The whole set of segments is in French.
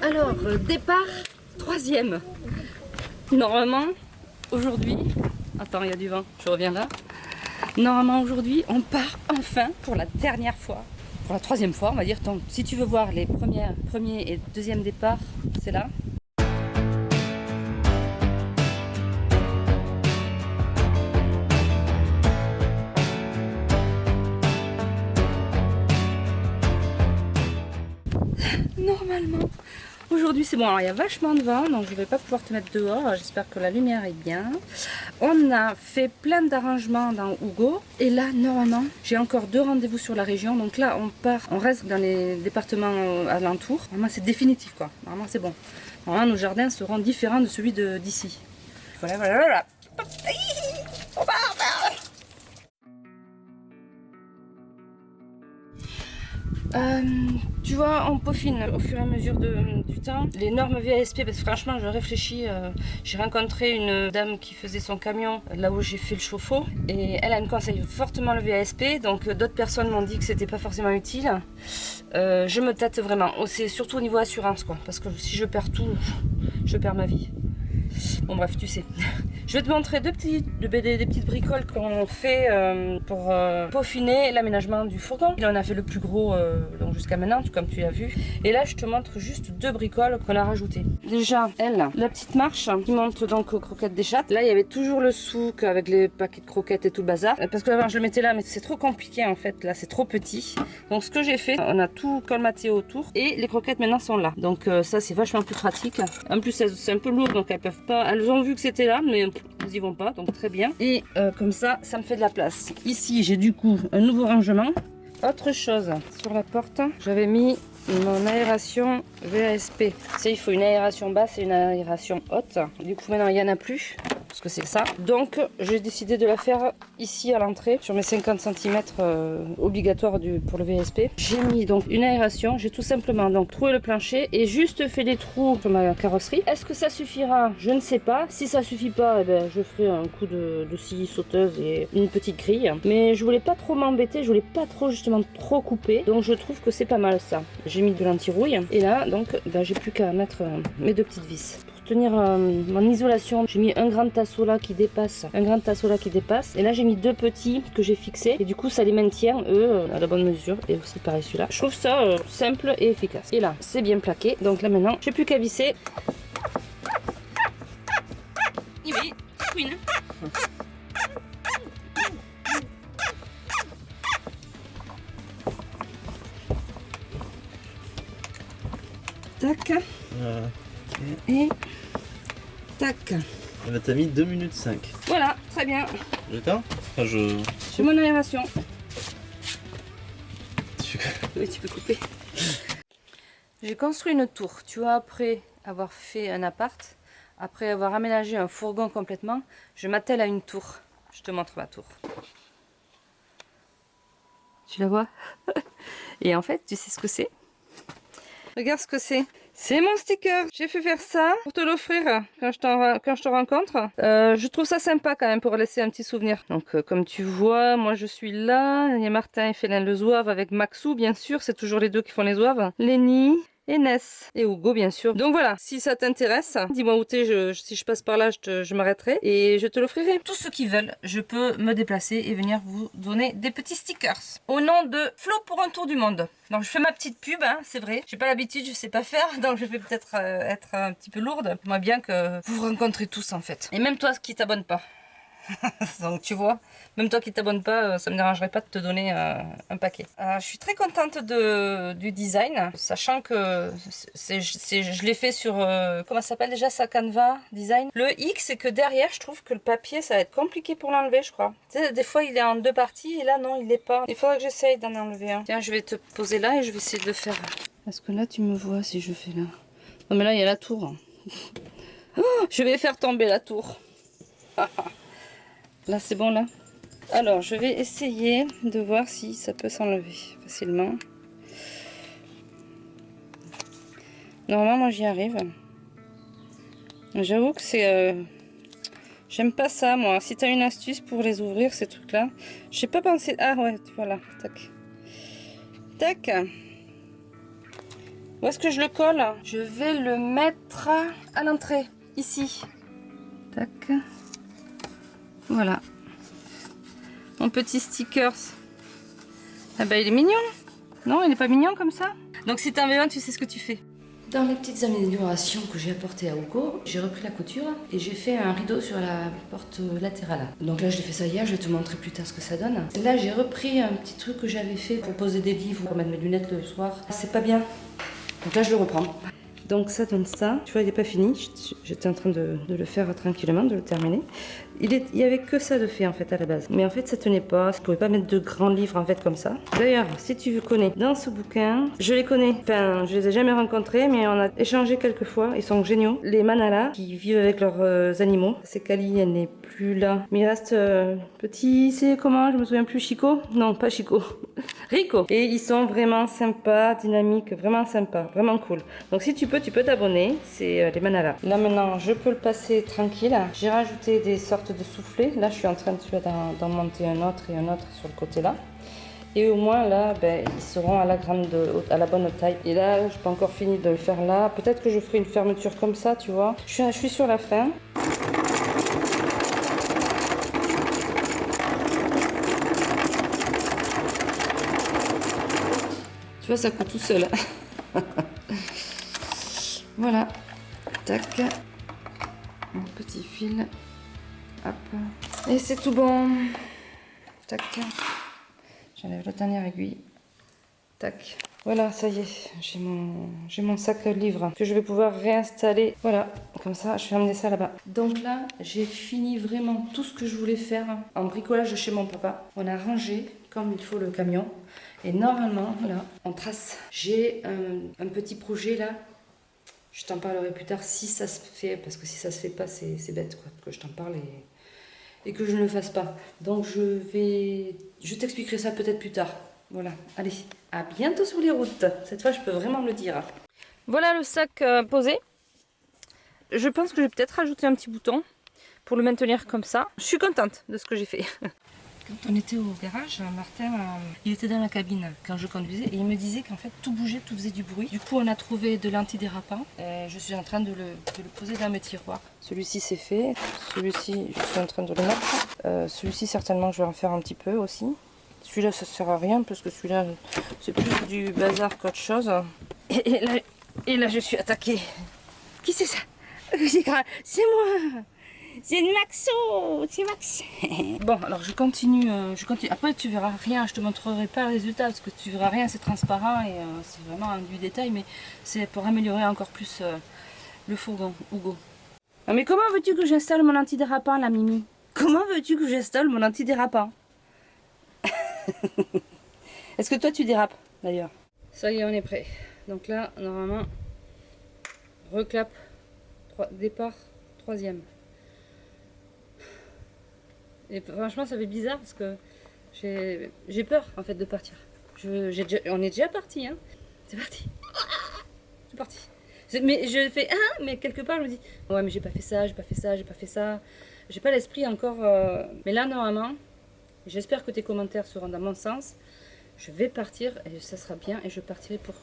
Alors, départ, troisième. Normalement, aujourd'hui... Attends, il y a du vent, je reviens là. Normalement, aujourd'hui, on part enfin pour la dernière fois. Pour la troisième fois, on va dire. Donc, si tu veux voir les premiers et deuxième départs, c'est là. Normalement, aujourd'hui c'est bon. Alors il y a vachement de vent, donc je vais pas pouvoir te mettre dehors. J'espère que la lumière est bien. On a fait plein d'arrangements dans Hugo. Et là, normalement, j'ai encore 2 rendez-vous sur la région. Donc là, on part, on reste dans les départements alentours. Normalement, c'est définitif quoi. Normalement, c'est bon. Normalement, nos jardins seront différents de celui d'ici. Voilà, voilà, voilà. On part. Tu vois, on peaufine au fur et à mesure du temps les normes VASP parce que franchement, je réfléchis. J'ai rencontré une dame qui faisait son camion là où j'ai fait le chauffe-eau et elle me conseille fortement le VASP. Donc d'autres personnes m'ont dit que c'était pas forcément utile. Je me tâte vraiment. C'est surtout au niveau assurance quoi, parce que si je perds tout, je perds ma vie. Bon bref, tu sais. Je vais te montrer des petites bricoles qu'on fait pour peaufiner l'aménagement du fourgon. Il en a fait le plus gros donc jusqu'à maintenant, comme tu l'as vu. Et là, je te montre juste 2 bricoles qu'on a rajoutées. Déjà, la petite marche qui monte donc aux croquettes des chattes. Là, il y avait toujours le souk avec les paquets de croquettes et tout le bazar. Parce que avant, je le mettais là, mais c'est trop compliqué en fait. Là, c'est trop petit. Donc, ce que j'ai fait, on a tout colmaté autour et les croquettes maintenant sont là. Donc, ça, c'est vachement plus pratique. En plus, c'est un peu lourd, donc elles peuvent pas. Elles ont vu que c'était là, mais elles y vont pas, donc très bien. Et comme ça, ça me fait de la place. Ici, j'ai du coup un nouveau rangement. Autre chose, sur la porte, j'avais mis mon aération VASP. Tu sais, il faut une aération basse et une aération haute. Du coup, maintenant, il n'y en a plus. Parce que c'est ça. Donc, j'ai décidé de la faire ici à l'entrée, sur mes 50 cm obligatoires pour le VSP. J'ai mis donc une aération. J'ai tout simplement donc troué le plancher et juste fait des trous sur ma carrosserie. Est-ce que ça suffira? Je ne sais pas. Si ça suffit pas, eh ben, je ferai un coup de scie sauteuse et une petite grille. Mais je voulais pas trop m'embêter. Je voulais pas trop justement trop couper. Donc, je trouve que c'est pas mal ça. J'ai mis de l'anti-rouille. Et là, donc, ben, j'ai plus qu'à mettre mes 2 petites vis. Tenir mon isolation, j'ai mis un grand tasseau là qui dépasse, et là j'ai mis 2 petits que j'ai fixés et du coup ça les maintient eux à la bonne mesure. Et aussi pareil celui-là, je trouve ça simple et efficace. Et là c'est bien plaqué, donc là maintenant j'ai plus qu'à visser. Oui, queen. Tac. Et tac. Et là, t'as mis 2 minutes 5. Voilà, très bien. D'accord. Enfin, J'ai mon aération. Oui, tu peux couper. J'ai construit une tour. Tu vois, après avoir fait un appart, après avoir aménagé un fourgon complètement, je m'attelle à une tour. Je te montre ma tour. Tu la vois? Et en fait, tu sais ce que c'est? Regarde ce que c'est. C'est mon sticker. J'ai fait faire ça pour te l'offrir quand je te rencontre. Je trouve ça sympa quand même pour laisser un petit souvenir. Donc comme tu vois, moi je suis là. Il y a Martin et Félin le zouave avec Maxou bien sûr. C'est toujours les 2 qui font les zouaves. Lenny et Ness et Hugo bien sûr. Donc voilà, si ça t'intéresse, dis-moi où t'es, si je passe par là, je m'arrêterai et je te l'offrirai. Tous ceux qui veulent, je peux me déplacer et venir vous donner des petits stickers. Au nom de Flo pour un tour du monde. Donc je fais ma petite pub, hein, c'est vrai. J'ai pas l'habitude, je sais pas faire, donc je vais peut-être être un petit peu lourde. J'aimerais bien que vous vous rencontrez tous en fait. Et même toi qui t'abonnes pas. Donc tu vois, même toi qui t'abonnes pas, ça me dérangerait pas de te donner un paquet. Je suis très contente du design, sachant que je l'ai fait sur, comment ça s'appelle déjà ça, Canva design. Le hic c'est que derrière je trouve que le papier ça va être compliqué pour l'enlever je crois. Tu sais, des fois il est en 2 parties et là non il l'est pas. Il faudra que j'essaye d'en enlever un. Tiens je vais te poser là et je vais essayer de le faire. Est-ce que là tu me vois si je fais là? Non mais là il y a la tour. Oh, je vais faire tomber la tour. Là c'est bon là. Alors je vais essayer de voir si ça peut s'enlever facilement. Normalement moi j'y arrive. J'avoue que c'est... j'aime pas ça moi. Si tu as une astuce pour les ouvrir ces trucs là. J'ai pas pensé... Ah ouais voilà. Tac. Tac. Où est-ce que je le colle? Je vais le mettre à l'entrée, ici. Tac. Voilà. Mon petit stickers. Ah bah il est mignon. Non, il n'est pas mignon comme ça. Donc si t'en veux un, tu sais ce que tu fais. Dans les petites améliorations que j'ai apportées à Hugo, j'ai repris la couture et j'ai fait un rideau sur la porte latérale. Donc là, je l'ai fait ça hier, je vais te montrer plus tard ce que ça donne. Là, j'ai repris un petit truc que j'avais fait pour poser des livres ou pour mettre mes lunettes le soir. C'est pas bien. Donc là, je le reprends. Donc ça donne ça. Tu vois, il n'est pas fini. J'étais en train de le faire tranquillement, de le terminer. Il y avait que ça de fait en fait à la base. Mais en fait ça tenait pas. Je pouvais pas mettre de grands livres en fait comme ça. D'ailleurs, si tu connais, dans ce bouquin, je les connais. Enfin, je les ai jamais rencontrés, mais on a échangé quelques fois. Ils sont géniaux. Les Manala qui vivent avec leurs animaux. C'est Kali, elle n'est plus là. Mais il reste petit, c'est comment? Je me souviens plus. Chico? Non, pas Chico. Rico. Et ils sont vraiment sympas, dynamiques, vraiment sympas, vraiment cool. Donc si tu peux t'abonner. C'est les Manala. Là maintenant, je peux le passer tranquille. J'ai rajouté des sortes de soufflets. Là, je suis en train d'en monter un autre et un autre sur le côté là. Et au moins là, ben, ils seront à la bonne taille. Et là, je n'ai pas encore fini de le faire là. Peut-être que je ferai une fermeture comme ça, tu vois. Je suis sur la fin. Tu vois, ça coûte tout seul. Voilà. Tac. Mon petit fil. Hop. Et c'est tout bon. Tac. J'enlève la dernière aiguille. Tac. Voilà, ça y est. J'ai mon sac livre que je vais pouvoir réinstaller. Voilà. Comme ça, je vais emmener ça là-bas. Donc là, j'ai fini vraiment tout ce que je voulais faire en bricolage chez mon papa. On a rangé comme il faut le camion. Et normalement, là, on trace. J'ai un petit projet là. Je t'en parlerai plus tard si ça se fait. Parce que si ça se fait pas, c'est bête quoi, que je t'en parle et que je ne le fasse pas. Donc je t'expliquerai ça peut-être plus tard. Voilà, allez, à bientôt sur les routes. Cette fois, je peux vraiment le dire. Voilà le sac posé. Je pense que je vais peut-être rajouter un petit bouton pour le maintenir comme ça. Je suis contente de ce que j'ai fait. Quand on était au garage, Martin, il était dans la cabine quand je conduisais et il me disait qu'en fait tout bougeait, tout faisait du bruit. Du coup, on a trouvé de l'antidérapant. Je suis en train de le poser dans mes tiroirs. Celui-ci c'est fait. Celui-ci, je suis en train de le mettre. Celui-ci, certainement, je vais en faire un petit peu aussi. Celui-là, ça sert à rien parce que celui-là, c'est plus du bazar qu'autre chose. Et là, je suis attaquée. Qui c'est ça? C'est moi! C'est Maxo, c'est Max. Bon, alors je continue. Après, tu verras rien. Je te montrerai pas le résultat parce que tu verras rien. C'est transparent et c'est vraiment du détail, mais c'est pour améliorer encore plus le fourgon, Hugo. Ah, mais comment veux-tu que j'installe mon antidérapant, la Mimi? Comment veux-tu que j'installe mon antidérapant? Est-ce que toi tu dérapes d'ailleurs? Ça y est, on est prêt. Donc là, normalement, reclap, départ, troisième. Et franchement, ça fait bizarre parce que j'ai peur en fait de partir. On est déjà parti, hein. C'est parti. C'est parti. Mais je fais mais quelque part je me dis ouais, mais j'ai pas fait ça, j'ai pas fait ça, j'ai pas fait ça. J'ai pas l'esprit encore. Mais là, normalement, j'espère que tes commentaires seront dans mon sens. Je vais partir et ça sera bien et je partirai pour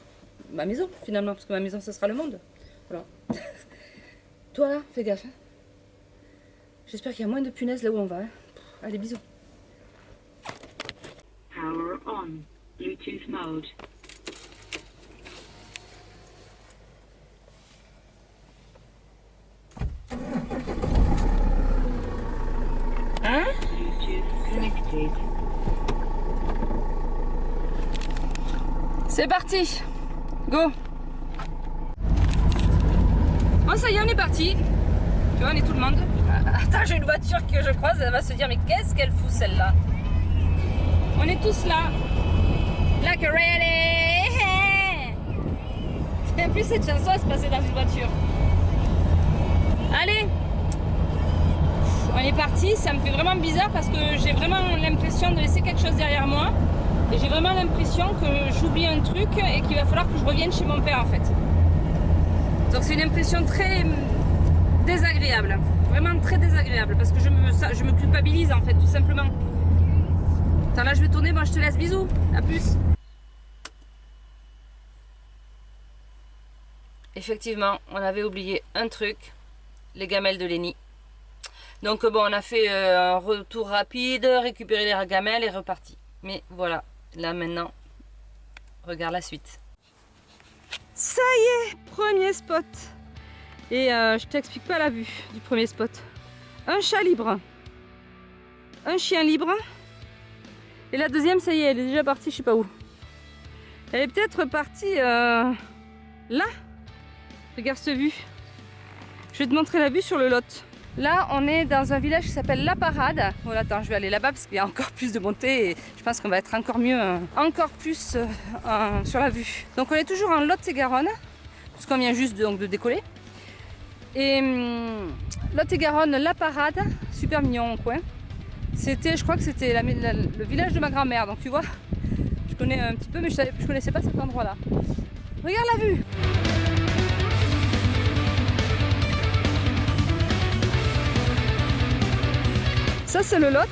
ma maison finalement parce que ma maison, ce sera le monde. Voilà. Toi là, fais gaffe. Hein. J'espère qu'il y a moins de punaises là où on va. Hein. Allez, bisous. Power on. Bluetooth mode. Hein? Bluetooth connected. C'est parti. Go. Bon, ça y est, on est parti. Tu vois, on est tout le monde. Attends, j'ai une voiture que je croise, elle va se dire mais qu'est-ce qu'elle fout celle-là? On est tous là. Like ready. En plus cette chanson elle se passait dans une voiture. Allez. On est parti, ça me fait vraiment bizarre parce que j'ai vraiment l'impression de laisser quelque chose derrière moi. Et j'ai vraiment l'impression que j'oublie un truc et qu'il va falloir que je revienne chez mon père en fait. Donc c'est une impression très désagréable. Vraiment très désagréable parce que je me culpabilise en fait tout simplement. Attends, là je vais tourner, moi je te laisse, bisous, à plus. effectivement, on avait oublié un truc, les gamelles de Lenny. Donc bon, on a fait un retour rapide, récupéré les gamelles et reparti. Mais voilà, là maintenant, regarde la suite. Ça y est, premier spot. Et je t'explique pas la vue du premier spot. Un chat libre, un chien libre. Et la deuxième, ça y est, elle est déjà partie, je sais pas où. Elle est peut-être partie là. Regarde cette vue. Je vais te montrer la vue sur le lot. Là, on est dans un village qui s'appelle La Parade. Voilà, attends, je vais aller là-bas parce qu'il y a encore plus de montées et je pense qu'on va être encore mieux, encore plus sur la vue. Donc, on est toujours en Lot-et-Garonne, puisqu'on vient juste de décoller. Et Lot-et-Garonne, La Parade, super mignon en coin. C'était, je crois que c'était le village de ma grand-mère. Donc, tu vois, je connais un petit peu, mais je connaissais pas cet endroit-là. Regarde la vue! Ça, c'est le Lot.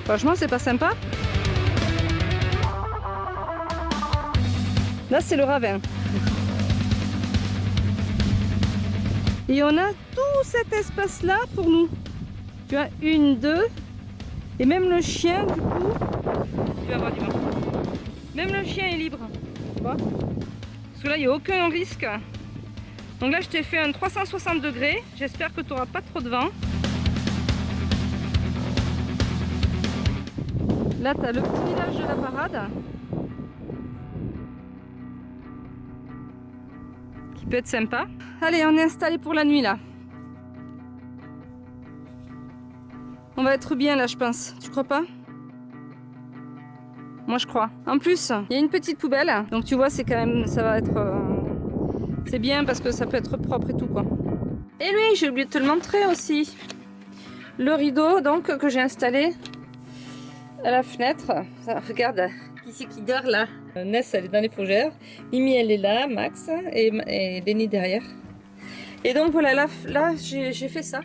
Franchement, c'est pas sympa. Là, c'est le ravin. Et on a tout cet espace-là pour nous. Tu vois, 1, 2. Et même le chien, du coup, tu vas voir du vent. Même le chien est libre. Tu vois ? Parce que là, il n'y a aucun risque. Donc là, je t'ai fait un 360 degrés. J'espère que tu n'auras pas trop de vent. Là, tu as le petit village de La Parade. Qui peut être sympa. Allez, on est installé pour la nuit là. On va être bien là, je pense. Tu crois pas? Moi, je crois. En plus, il y a une petite poubelle. Donc tu vois, c'est quand même, ça va être... C'est bien parce que ça peut être propre et tout quoi. Et lui, j'ai oublié de te le montrer aussi. Le rideau donc que j'ai installé à la fenêtre. Ça, regarde, qui c'est qui dort là? Ness, elle est dans les fougères. Mimi, elle est là, Max et Lenny derrière. Et donc voilà, là j'ai fait ça.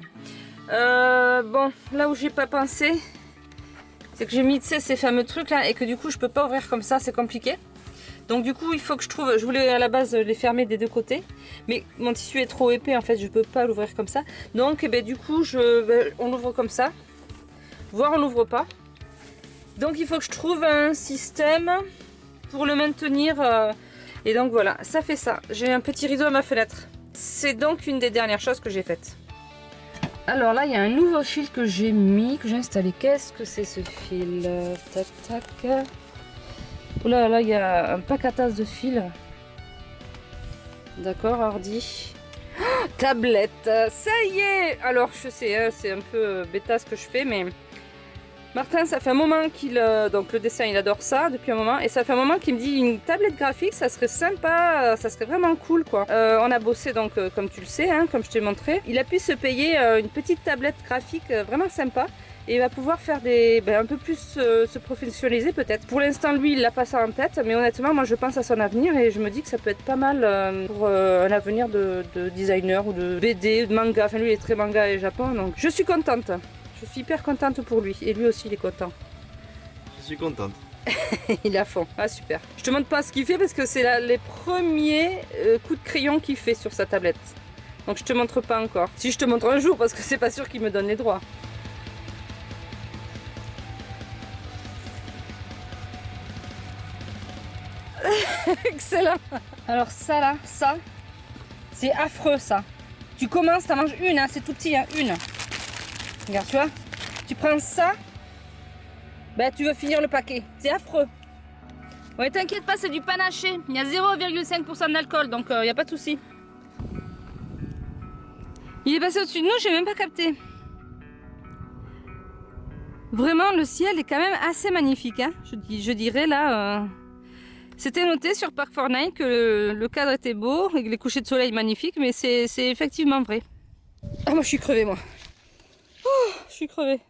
Bon, là où j'ai pas pensé, c'est que j'ai mis ces fameux trucs là et que du coup je peux pas ouvrir comme ça, c'est compliqué. Donc du coup il faut que je trouve, je voulais à la base les fermer des deux côtés, mais mon tissu est trop épais en fait, je peux pas l'ouvrir comme ça. Donc du coup on l'ouvre comme ça, voire on l'ouvre pas. Donc il faut que je trouve un système pour le maintenir. Et donc voilà, ça fait ça. J'ai un petit rideau à ma fenêtre. C'est donc une des dernières choses que j'ai faites. Alors là il y a un nouveau fil que j'ai mis, que j'ai installé. Qu'est-ce que c'est ce fil? Tac tac. Oula, là il y a un pack à tasse de fil. D'accord, ordi. Oh, tablette, ça y est. Alors je sais, hein, c'est un peu bêta ce que je fais, mais Martin, ça fait un moment qu'il... donc le dessin, il adore ça depuis un moment. Et ça fait un moment qu'il me dit une tablette graphique, ça serait sympa, ça serait vraiment cool quoi. On a bossé donc, comme tu le sais, hein, comme je t'ai montré. Il a pu se payer une petite tablette graphique vraiment sympa. Et il va pouvoir faire un peu plus se professionnaliser peut-être. Pour l'instant, lui, il n'a pas ça en tête. Mais honnêtement, moi, je pense à son avenir. Et je me dis que ça peut être pas mal pour un avenir de designer ou de BD, de manga. Enfin, lui, il est très manga et Japon. Donc, je suis contente. Je suis hyper contente pour lui. Et lui aussi, il est content. Je suis contente. Il est à fond. Ah, super. Je te montre pas ce qu'il fait parce que c'est les premiers coups de crayon qu'il fait sur sa tablette. Donc, je te montre pas encore. Si je te montre un jour, parce que c'est pas sûr qu'il me donne les droits. Excellent. Alors ça là, ça, c'est affreux ça. Tu commences, t'en manges une, hein, c'est tout petit, hein, une. Regarde, tu vois, tu prends ça, ben tu veux finir le paquet. C'est affreux. Ouais, t'inquiète pas, c'est du panaché. Il y a 0,5% d'alcool, donc il n'y a pas de souci. Il est passé au-dessus de nous, j'ai même pas capté. Vraiment, le ciel est quand même assez magnifique, hein. Je dirais là... C'était noté sur Park4Night que le cadre était beau et que les couchers de soleil magnifiques, mais c'est effectivement vrai. Ah, moi je suis crevée, moi. Oh, je suis crevée.